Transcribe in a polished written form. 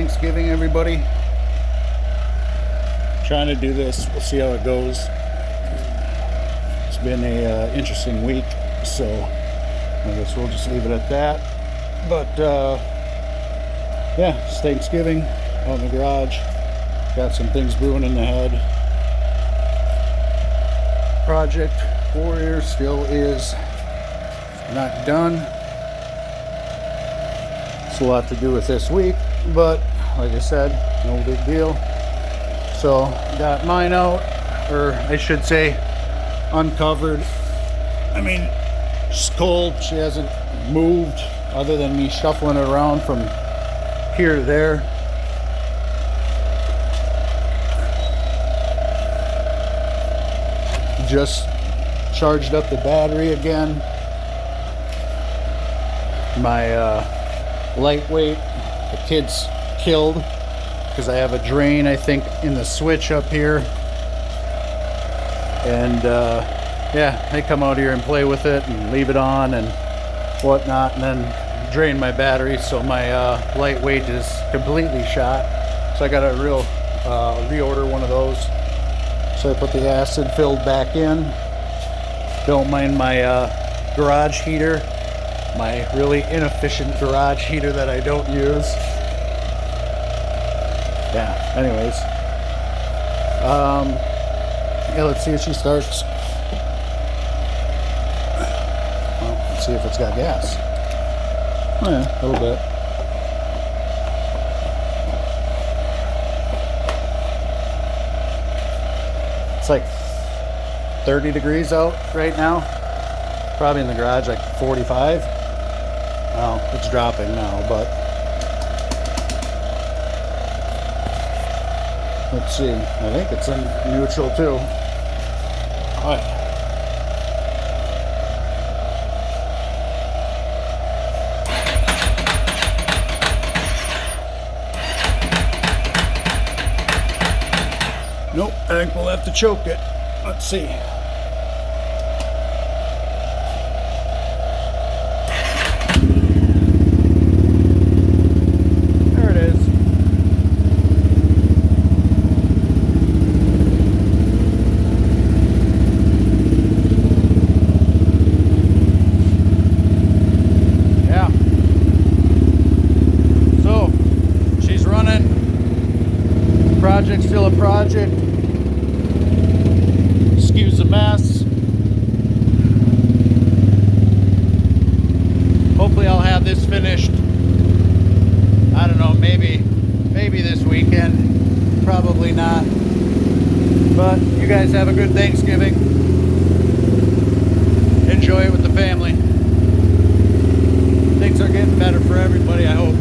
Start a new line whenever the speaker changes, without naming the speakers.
Thanksgiving, everybody. Trying to do this. We'll see how it goes. It's been a interesting week, so I guess we'll just leave it at that. But yeah, it's Thanksgiving out in the garage. Got some things brewing in the head. Project Warrior still is not done. It's a lot to do with this week, but like I said, no big deal. So got mine out, or I should say uncovered. I mean, she's cold. She hasn't moved other than me shuffling it around from here to there. Just charged up the battery again. My lightweight, the kids killed because I have a drain, I think, in the switch up here. And yeah, they come out here and play with it and leave it on and whatnot, and then drain my battery, so my lightweight is completely shot. So I got to reorder one of those. So I put the acid filled back in. Don't mind my garage heater, my really inefficient garage heater that I don't use. Yeah, anyways. Yeah, let's see if she starts. Well, let's see if it's got gas. Oh yeah, a little bit. It's like 30 degrees out right now. Probably in the garage like 45. Well, it's dropping now, but let's see. I think it's in neutral too. All right. Nope, I think we'll have to choke it. Let's see. There it is. Yeah. So, she's running. Project's still a project. Excuse the mess. Hopefully I'll have this finished, I don't know, maybe this weekend. Probably not. But you guys have a good Thanksgiving. Enjoy it with the family. Things are getting better for everybody, I hope.